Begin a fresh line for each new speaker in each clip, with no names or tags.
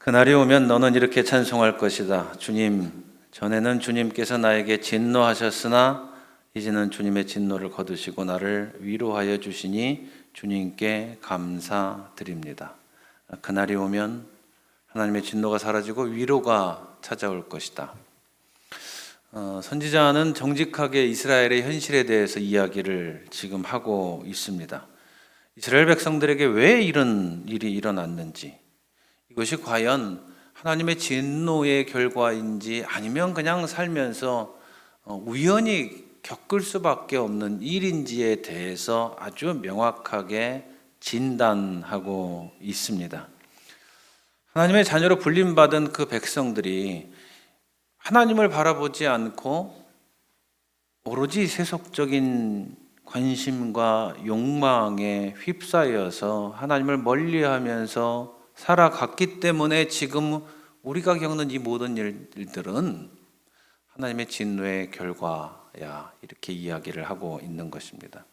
그날이 오면 너는 이렇게 찬송할 것이다. 주님, 전에는 주님께서 나에게 진노하셨으나 이제는 주님의 진노를 거두시고 나를 위로하여 주시니 주님께 감사드립니다. 그날이 오면 하나님의 진노가 사라지고 위로가 찾아올 것이다. 선지자는 정직하게 이스라엘의 현실에 대해서 이야기를 지금 하고 있습니다. 이스라엘 백성들에게 왜 이런 일이 일어났는지, 이것이 과연 하나님의 진노의 결과인지 아니면 그냥 살면서 우연히 겪을 수밖에 없는 일인지에 대해서 아주 명확하게 진단하고 있습니다. 하나님의 자녀로 불림받은 그 백성들이 하나님을 바라보지 않고 오로지 세속적인 관심과 욕망에 휩싸여서 하나님을 멀리하면서 살아갔기 때문에 지금 우리가 겪는 이 모든 일들은 하나님의 진노의 결과야, 이렇게 이야기를 하고 있는 것입니다.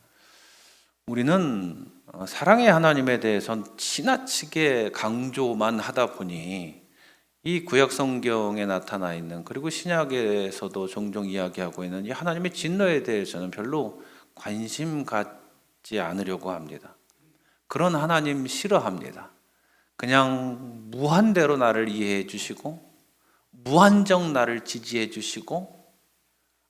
우리는 사랑의 하나님에 대해서는 지나치게 강조만 하다 보니 이 구약 성경에 나타나 있는, 그리고 신약에서도 종종 이야기하고 있는 이 하나님의 진노에 대해서는 별로 관심 갖지 않으려고 합니다. 그런 하나님 싫어합니다. 그냥 무한대로 나를 이해해 주시고 무한정 나를 지지해 주시고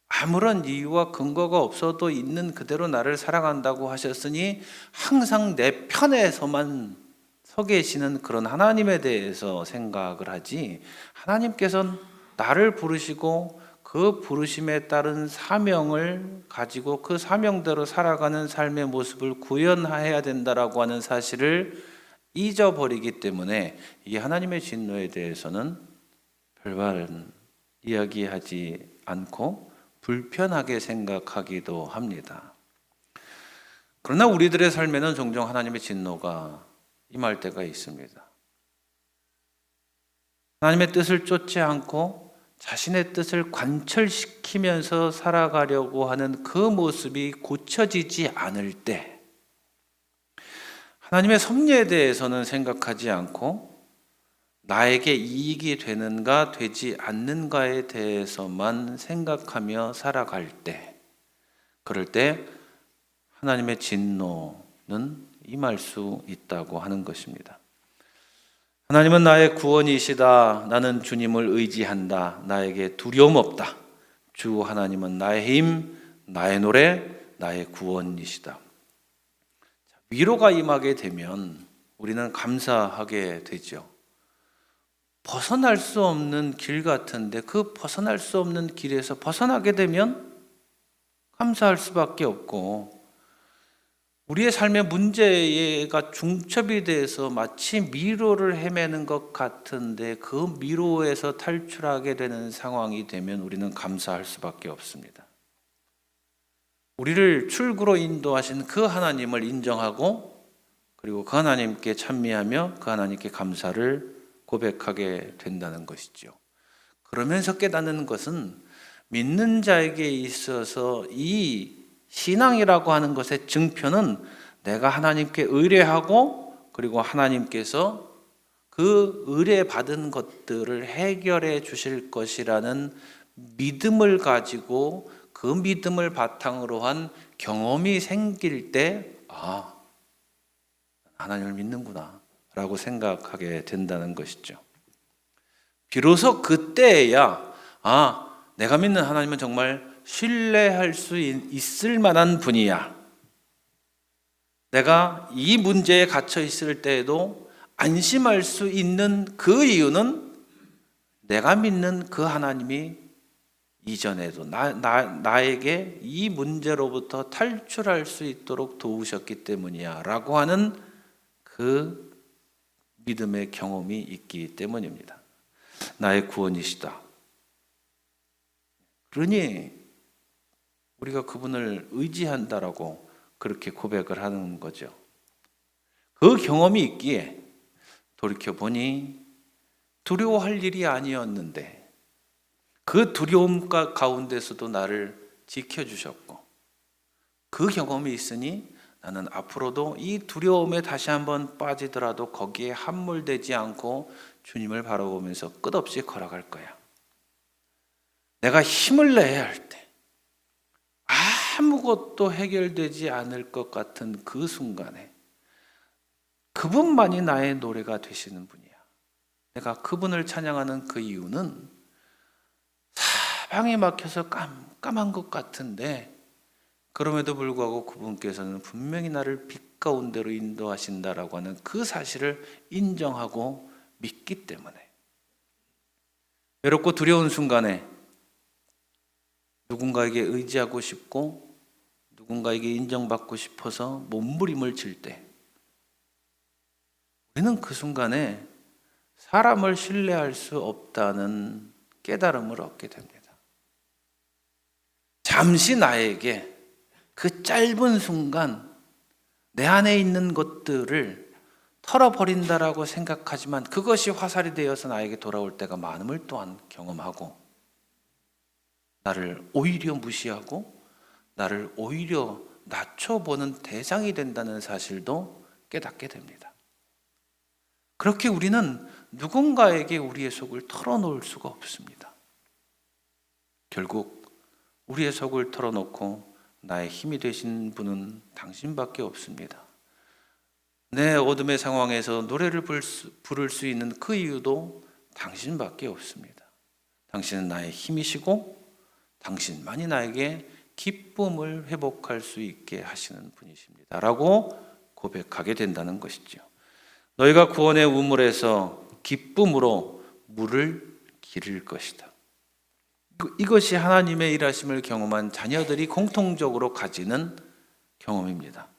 아무런 이유와 근거가 없어도 있는 그대로 나를 사랑한다고 하셨으니 항상 내 편에서만 서 계시는 그런 하나님에 대해서 생각을 하지, 하나님께서는 나를 부르시고 그 부르심에 따른 사명을 가지고 그 사명대로 살아가는 삶의 모습을 구현해야 된다라고 하는 사실을 잊어버리기 때문에 이 하나님의 진노에 대해서는 별반 이야기하지 않고 불편하게 생각하기도 합니다. 그러나 우리들의 삶에는 종종 하나님의 진노가 임할 때가 있습니다. 하나님의 뜻을 쫓지 않고 자신의 뜻을 관철시키면서 살아가려고 하는 그 모습이 고쳐지지 않을 때, 하나님의 섭리에 대해서는 생각하지 않고 나에게 이익이 되는가 되지 않는가에 대해서만 생각하며 살아갈 때, 그럴 때 하나님의 진노는 임할 수 있다고 하는 것입니다. 하나님은 나의 구원이시다. 나는 주님을 의지한다. 나에게 두려움 없다. 주 하나님은 나의 힘, 나의 노래, 나의 구원이시다. 위로가 임하게 되면 우리는 감사하게 되죠. 벗어날 수 없는 길 같은데 그 벗어날 수 없는 길에서 벗어나게 되면 감사할 수밖에 없고, 우리의 삶의 문제가 중첩이 돼서 마치 미로를 헤매는 것 같은데 그 미로에서 탈출하게 되는 상황이 되면 우리는 감사할 수밖에 없습니다. 우리를 출구로 인도하신 그 하나님을 인정하고 그리고 그 하나님께 찬미하며 그 하나님께 감사를 고백하게 된다는 것이죠. 그러면서 깨닫는 것은 믿는 자에게 있어서 이 신앙이라고 하는 것의 증표는 내가 하나님께 의뢰하고 그리고 하나님께서 그 의뢰받은 것들을 해결해 주실 것이라는 믿음을 가지고 그 믿음을 바탕으로 한 경험이 생길 때, 하나님을 믿는구나 라고 생각하게 된다는 것이죠. 비로소 그때야 내가 믿는 하나님은 정말 신뢰할 수 있을 만한 분이야. 내가 이 문제에 갇혀 있을 때에도 안심할 수 있는 그 이유는 내가 믿는 그 하나님이 이전에도 나에게 이 문제로부터 탈출할 수 있도록 도우셨기 때문이야 라고 하는 그 믿음의 경험이 있기 때문입니다. 나의 구원이시다. 그러니 우리가 그분을 의지한다라고 그렇게 고백을 하는 거죠. 그 경험이 있기에 돌이켜보니 두려워할 일이 아니었는데 그 두려움 가운데서도 나를 지켜주셨고, 그 경험이 있으니 나는 앞으로도 이 두려움에 다시 한번 빠지더라도 거기에 함몰되지 않고 주님을 바라보면서 끝없이 걸어갈 거야. 내가 힘을 내야 할 때, 아무것도 해결되지 않을 것 같은 그 순간에 그분만이 나의 노래가 되시는 분이야. 내가 그분을 찬양하는 그 이유는 사방이 막혀서 깜깜한 것 같은데 그럼에도 불구하고 그분께서는 분명히 나를 빛 가운데로 인도하신다라고 하는 그 사실을 인정하고 믿기 때문에, 외롭고 두려운 순간에 누군가에게 의지하고 싶고 누군가에게 인정받고 싶어서 몸부림을 칠 때 우리는 그 순간에 사람을 신뢰할 수 없다는 깨달음을 얻게 됩니다. 잠시 나에게 그 짧은 순간 내 안에 있는 것들을 털어버린다라고 생각하지만 그것이 화살이 되어서 나에게 돌아올 때가 많음을 또한 경험하고, 나를 오히려 무시하고 나를 오히려 낮춰보는 대상이 된다는 사실도 깨닫게 됩니다. 그렇게 우리는 누군가에게 우리의 속을 털어놓을 수가 없습니다. 결국 우리의 속을 털어놓고 나의 힘이 되신 분은 당신밖에 없습니다. 내 어둠의 상황에서 노래를 부를 수 있는 그 이유도 당신밖에 없습니다. 당신은 나의 힘이시고 당신만이 나에게 기쁨을 회복할 수 있게 하시는 분이십니다 라고 고백하게 된다는 것이죠. 너희가 구원의 우물에서 기쁨으로 물을 기를 것이다. 이것이 하나님의 일하심을 경험한 자녀들이 공통적으로 가지는 경험입니다.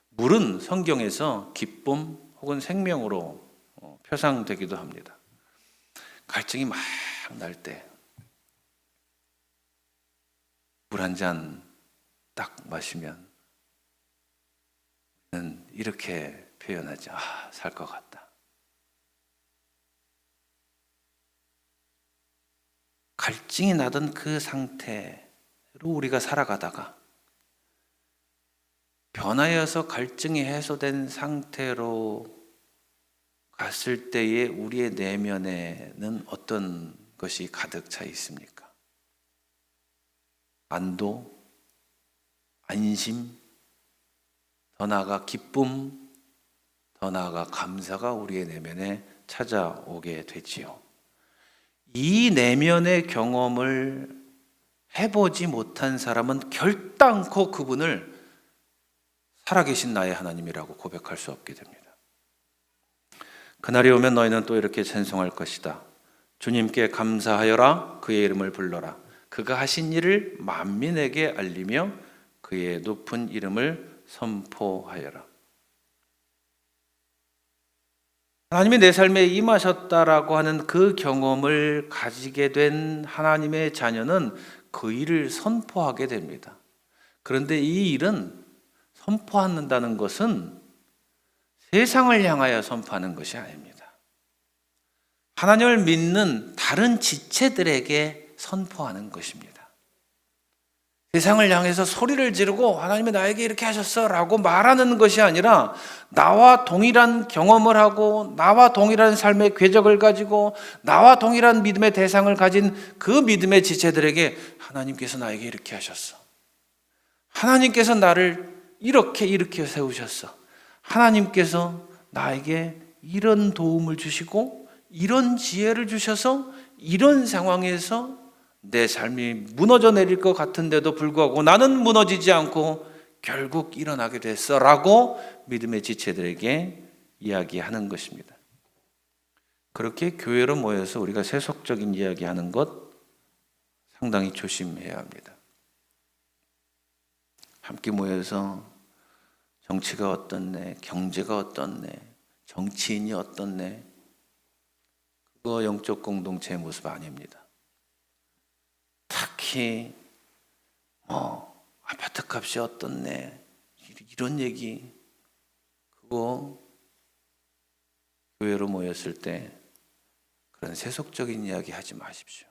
물은 성경에서 기쁨 혹은 생명으로 표상되기도 합니다. 갈증이 막 날 때 물 한 잔 딱 마시면 이렇게 표현하죠. 살 것 같다. 갈증이 나던 그 상태로 우리가 살아가다가 변하여서 갈증이 해소된 상태로 갔을 때에 우리의 내면에는 어떤 것이 가득 차 있습니까? 안도, 안심, 더 나아가 기쁨, 더 나아가 감사가 우리의 내면에 찾아오게 되지요. 이 내면의 경험을 해보지 못한 사람은 결단코 그분을 살아계신 나의 하나님이라고 고백할 수 없게 됩니다. 그날이 오면 너희는 또 이렇게 찬송할 것이다. 주님께 감사하여라. 그의 이름을 불러라. 그가 하신 일을 만민에게 알리며 그의 높은 이름을 선포하여라. 하나님이 내 삶에 임하셨다라고 하는 그 경험을 가지게 된 하나님의 자녀는 그 일을 선포하게 됩니다. 그런데 이 일은 선포한다는 것은 세상을 향하여 선포하는 것이 아닙니다. 하나님을 믿는 다른 지체들에게 선포하는 것입니다. 세상을 향해서 소리를 지르고 하나님이 나에게 이렇게 하셨어 라고 말하는 것이 아니라 나와 동일한 경험을 하고 나와 동일한 삶의 궤적을 가지고 나와 동일한 믿음의 대상을 가진 그 믿음의 지체들에게 하나님께서 나에게 이렇게 하셨어. 하나님께서 나를 이렇게 일으켜 세우셨어. 하나님께서 나에게 이런 도움을 주시고 이런 지혜를 주셔서 이런 상황에서 내 삶이 무너져 내릴 것 같은데도 불구하고 나는 무너지지 않고 결국 일어나게 됐어 라고 믿음의 지체들에게 이야기하는 것입니다. 그렇게 교회로 모여서 우리가 세속적인 이야기하는 것 상당히 조심해야 합니다. 함께 모여서 정치가 어떻네, 경제가 어떻네, 정치인이 어떻네, 그거 영적 공동체의 모습 아닙니다. 특히 아파트 값이 어떻네 이런 얘기, 그거 교회로 모였을 때 그런 세속적인 이야기 하지 마십시오.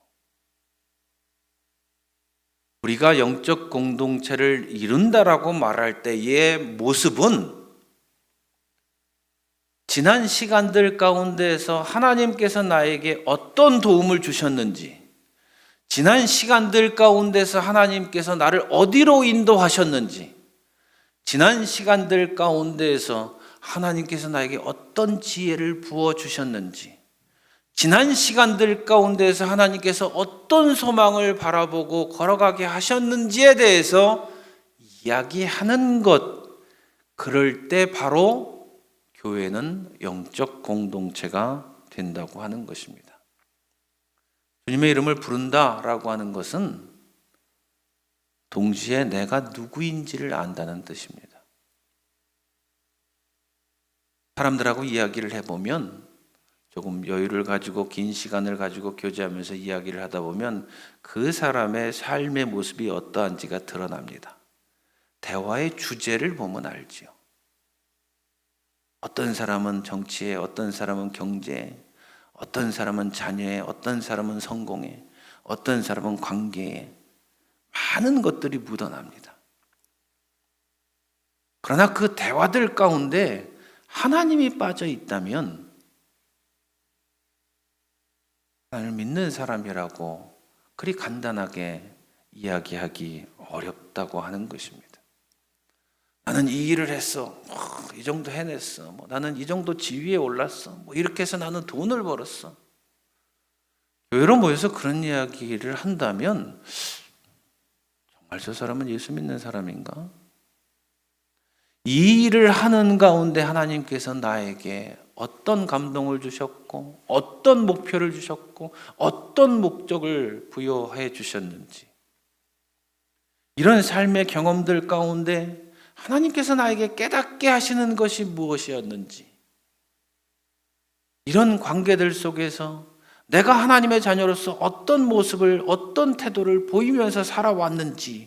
우리가 영적 공동체를 이룬다라고 말할 때의 모습은 지난 시간들 가운데에서 하나님께서 나에게 어떤 도움을 주셨는지, 지난 시간들 가운데서 하나님께서 나를 어디로 인도하셨는지, 지난 시간들 가운데에서 하나님께서 나에게 어떤 지혜를 부어주셨는지, 지난 시간들 가운데에서 하나님께서 어떤 소망을 바라보고 걸어가게 하셨는지에 대해서 이야기하는 것, 그럴 때 바로 교회는 영적 공동체가 된다고 하는 것입니다. 주님의 이름을 부른다라고 하는 것은 동시에 내가 누구인지를 안다는 뜻입니다. 사람들하고 이야기를 해보면 조금 여유를 가지고 긴 시간을 가지고 교제하면서 이야기를 하다 보면 그 사람의 삶의 모습이 어떠한지가 드러납니다. 대화의 주제를 보면 알지요. 어떤 사람은 정치에, 어떤 사람은 경제에, 어떤 사람은 자녀에, 어떤 사람은 성공에, 어떤 사람은 관계에, 많은 것들이 묻어납니다. 그러나 그 대화들 가운데 하나님이 빠져 있다면 나를 믿는 사람이라고 그리 간단하게 이야기하기 어렵다고 하는 것입니다. 나는 이 일을 했어. 이 정도 해냈어. 나는 이 정도 지위에 올랐어. 이렇게 해서 나는 돈을 벌었어. 교회로 모여서 그런 이야기를 한다면 정말 저 사람은 예수 믿는 사람인가? 이 일을 하는 가운데 하나님께서 나에게 어떤 감동을 주셨고 어떤 목표를 주셨고 어떤 목적을 부여해 주셨는지, 이런 삶의 경험들 가운데 하나님께서 나에게 깨닫게 하시는 것이 무엇이었는지, 이런 관계들 속에서 내가 하나님의 자녀로서 어떤 모습을, 어떤 태도를 보이면서 살아왔는지에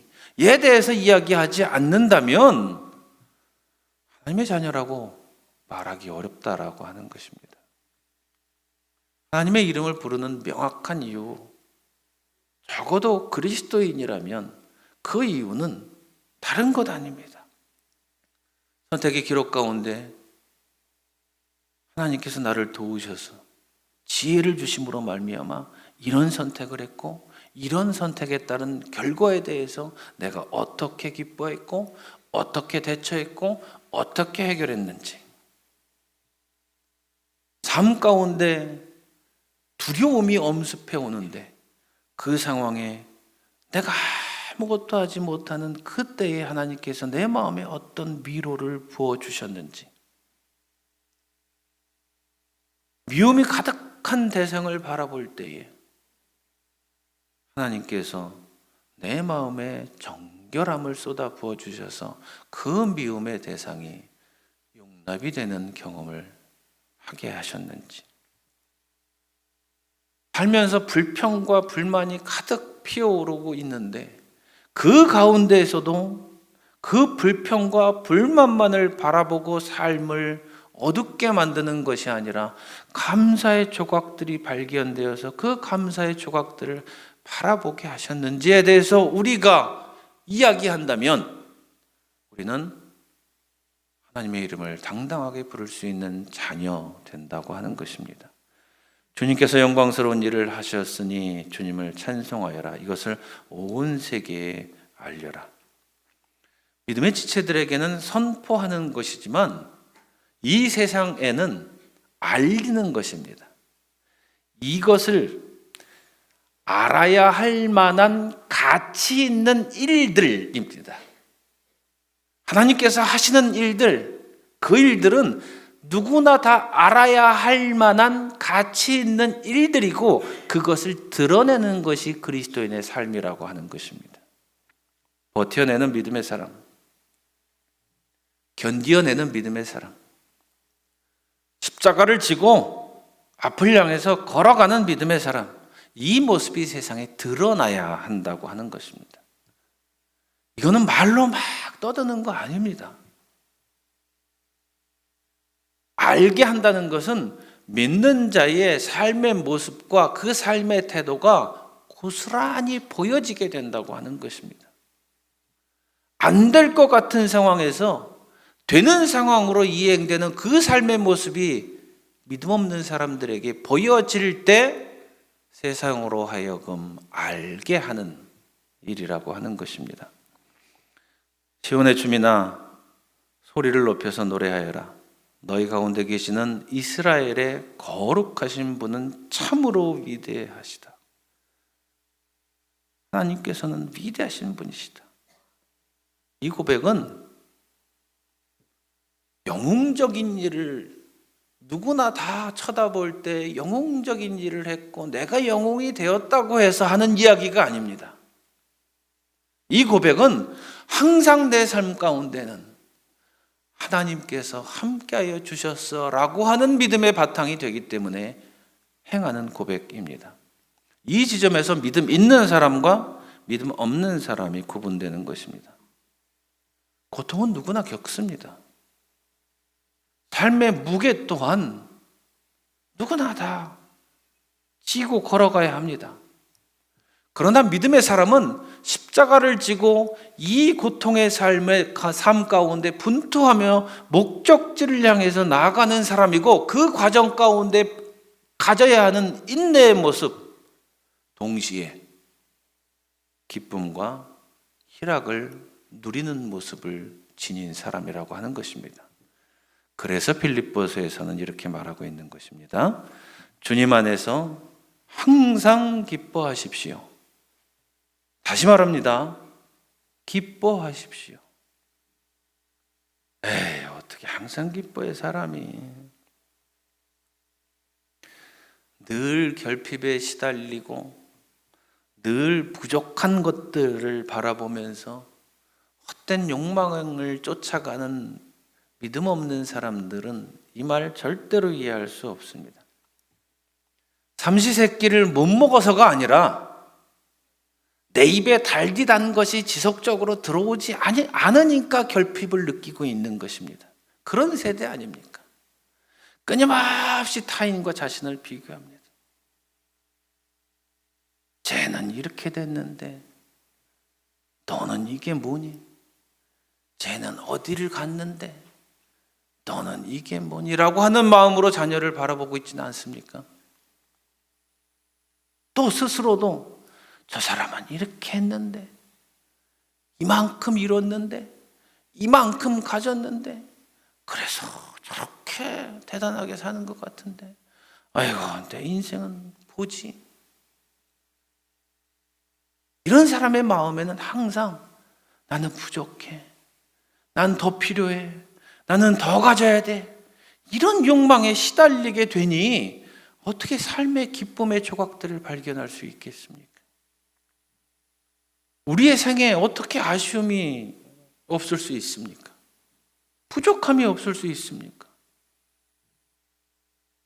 대해서 이야기하지 않는다면 하나님의 자녀라고 말하기 어렵다라고 하는 것입니다. 하나님의 이름을 부르는 명확한 이유, 적어도 그리스도인이라면 그 이유는 다른 것 아닙니다. 선택의 기록 가운데 하나님께서 나를 도우셔서 지혜를 주심으로 말미암아 이런 선택을 했고, 이런 선택에 따른 결과에 대해서 내가 어떻게 기뻐했고 어떻게 대처했고 어떻게 해결했는지, 삶 가운데 두려움이 엄습해 오는데 그 상황에 내가 아무것도 하지 못하는 그때에 하나님께서 내 마음에 어떤 위로를 부어주셨는지, 미움이 가득한 대상을 바라볼 때에 하나님께서 내 마음에 정결함을 쏟아 부어주셔서 그 미움의 대상이 용납이 되는 경험을 하게 하셨는지, 살면서 불평과 불만이 가득 피어오르고 있는데 그 가운데에서도 그 불평과 불만만을 바라보고 삶을 어둡게 만드는 것이 아니라 감사의 조각들이 발견되어서 그 감사의 조각들을 바라보게 하셨는지에 대해서 우리가 이야기한다면 우리는 하나님의 이름을 당당하게 부를 수 있는 자녀 된다고 하는 것입니다. 주님께서 영광스러운 일을 하셨으니 주님을 찬송하여라. 이것을 온 세계에 알려라. 믿음의 지체들에게는 선포하는 것이지만 이 세상에는 알리는 것입니다. 이것을 알아야 할 만한 가치 있는 일들입니다. 하나님께서 하시는 일들, 그 일들은 누구나 다 알아야 할 만한 가치 있는 일들이고 그것을 드러내는 것이 그리스도인의 삶이라고 하는 것입니다. 버텨내는 믿음의 사람, 견디어내는 믿음의 사람, 십자가를 지고 앞을 향해서 걸어가는 믿음의 사람, 이 모습이 세상에 드러나야 한다고 하는 것입니다. 이거는 말로 막 떠드는 거 아닙니다. 알게 한다는 것은 믿는 자의 삶의 모습과 그 삶의 태도가 고스란히 보여지게 된다고 하는 것입니다. 안 될 것 같은 상황에서 되는 상황으로 이행되는 그 삶의 모습이 믿음 없는 사람들에게 보여질 때 세상으로 하여금 알게 하는 일이라고 하는 것입니다. 시온의 주민아, 소리를 높여서 노래하여라. 너희 가운데 계시는 이스라엘의 거룩하신 분은 참으로 위대하시다. 하나님께서는 위대하신 분이시다. 이 고백은 영웅적인 일을, 누구나 다 쳐다볼 때 영웅적인 일을 했고 내가 영웅이 되었다고 해서 하는 이야기가 아닙니다. 이 고백은 항상 내 삶 가운데는 하나님께서 함께하여 주셨어라고 하는 믿음의 바탕이 되기 때문에 행하는 고백입니다. 이 지점에서 믿음 있는 사람과 믿음 없는 사람이 구분되는 것입니다. 고통은 누구나 겪습니다. 삶의 무게 또한 누구나 다 지고 걸어가야 합니다. 그러나 믿음의 사람은 십자가를 지고 이 고통의 삶 가운데 분투하며 목적지를 향해서 나아가는 사람이고, 그 과정 가운데 가져야 하는 인내의 모습, 동시에 기쁨과 희락을 누리는 모습을 지닌 사람이라고 하는 것입니다. 그래서 빌립보서에서는 이렇게 말하고 있는 것입니다. 주님 안에서 항상 기뻐하십시오. 다시 말합니다. 기뻐하십시오. 에이, 어떻게 항상 기뻐해 사람이. 늘 결핍에 시달리고 늘 부족한 것들을 바라보면서 헛된 욕망을 쫓아가는 믿음 없는 사람들은 이 말 절대로 이해할 수 없습니다. 삼시세끼를 못 먹어서가 아니라 내 입에 달디 단 것이 지속적으로 들어오지 않으니까 결핍을 느끼고 있는 것입니다. 그런 세대 아닙니까? 끊임없이 타인과 자신을 비교합니다. 쟤는 이렇게 됐는데 너는 이게 뭐니? 쟤는 어디를 갔는데 너는 이게 뭐니? 라고 하는 마음으로 자녀를 바라보고 있지는 않습니까? 또 스스로도 저 사람은 이렇게 했는데, 이만큼 이뤘는데, 이만큼 가졌는데, 그래서 저렇게 대단하게 사는 것 같은데, 아이고, 내 인생은 뭐지? 이런 사람의 마음에는 항상 나는 부족해, 난 더 필요해, 나는 더 가져야 돼, 이런 욕망에 시달리게 되니 어떻게 삶의 기쁨의 조각들을 발견할 수 있겠습니까? 우리의 생에 어떻게 아쉬움이 없을 수 있습니까? 부족함이 없을 수 있습니까?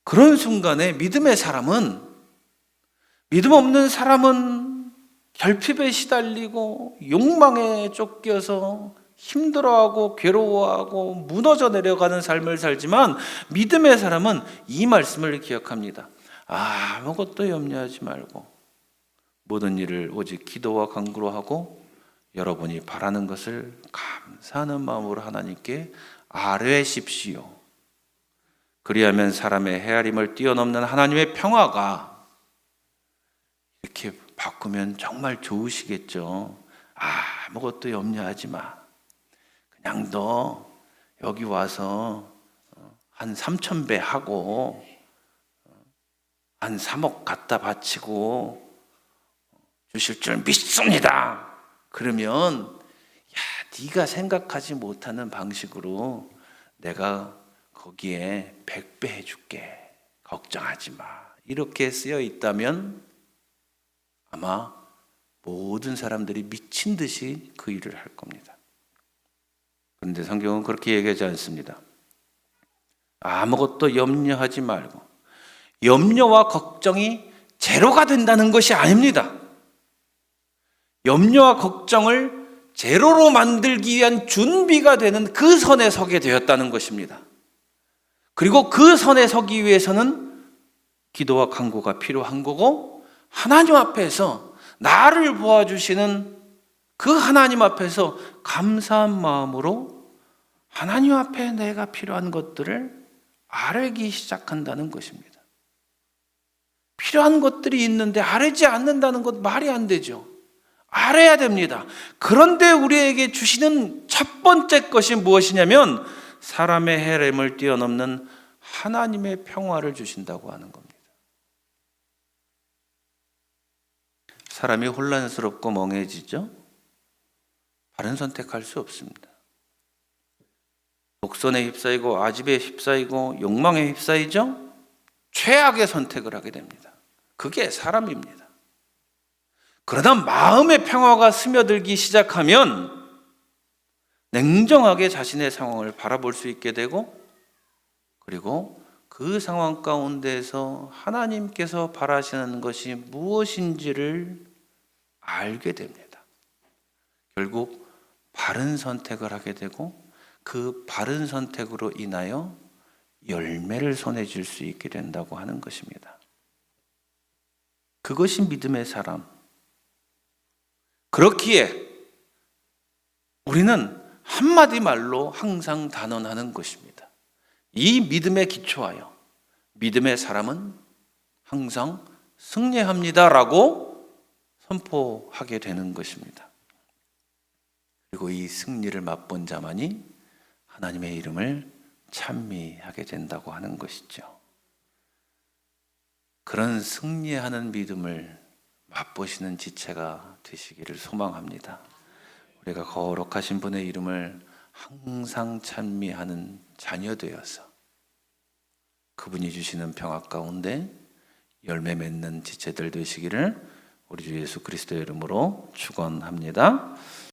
그런 순간에 믿음의 사람은, 믿음 없는 사람은 결핍에 시달리고 욕망에 쫓겨서 힘들어하고 괴로워하고 무너져 내려가는 삶을 살지만, 믿음의 사람은 이 말씀을 기억합니다. 아무것도 염려하지 말고 모든 일을 오직 기도와 간구로 하고 여러분이 바라는 것을 감사하는 마음으로 하나님께 아뢰십시오. 그리하면 사람의 헤아림을 뛰어넘는 하나님의 평화가, 이렇게 바꾸면 정말 좋으시겠죠. 아무것도 염려하지 마. 그냥 너 여기 와서 한 3,000배 하고 한 3억 갖다 바치고 주실 줄 믿습니다. 그러면 네가 생각하지 못하는 방식으로 내가 거기에 100배 해줄게. 걱정하지 마. 이렇게 쓰여 있다면 아마 모든 사람들이 미친 듯이 그 일을 할 겁니다. 그런데 성경은 그렇게 얘기하지 않습니다. 아무것도 염려하지 말고, 염려와 걱정이 제로가 된다는 것이 아닙니다. 염려와 걱정을 제로로 만들기 위한 준비가 되는 그 선에 서게 되었다는 것입니다. 그리고 그 선에 서기 위해서는 기도와 간구가 필요한 거고, 하나님 앞에서 나를 도와주시는 그 하나님 앞에서 감사한 마음으로 하나님 앞에 내가 필요한 것들을 아뢰기 시작한다는 것입니다. 필요한 것들이 있는데 아뢰지 않는다는 것 말이 안 되죠. 아뢰야 됩니다. 그런데 우리에게 주시는 첫 번째 것이 무엇이냐면 사람의 헤렘을 뛰어넘는 하나님의 평화를 주신다고 하는 겁니다. 사람이 혼란스럽고 멍해지죠? 바른 선택할 수 없습니다. 독선에 휩싸이고 아집에 휩싸이고 욕망에 휩싸이죠? 최악의 선택을 하게 됩니다. 그게 사람입니다. 그러다 마음의 평화가 스며들기 시작하면 냉정하게 자신의 상황을 바라볼 수 있게 되고, 그리고 그 상황 가운데서 하나님께서 바라시는 것이 무엇인지를 알게 됩니다. 결국 바른 선택을 하게 되고 그 바른 선택으로 인하여 열매를 손에 쥘 수 있게 된다고 하는 것입니다. 그것이 믿음의 사람. 그렇기에 우리는 한마디 말로 항상 단언하는 것입니다. 이 믿음에 기초하여 믿음의 사람은 항상 승리합니다라고 선포하게 되는 것입니다. 그리고 이 승리를 맛본 자만이 하나님의 이름을 찬미하게 된다고 하는 것이죠. 그런 승리하는 믿음을 맛보시는 지체가 되시기를 소망합니다. 우리가 거룩하신 분의 이름을 항상 찬미하는 자녀 되어서 그분이 주시는 평화 가운데 열매 맺는 지체들 되시기를 우리 주 예수 그리스도의 이름으로 축원합니다.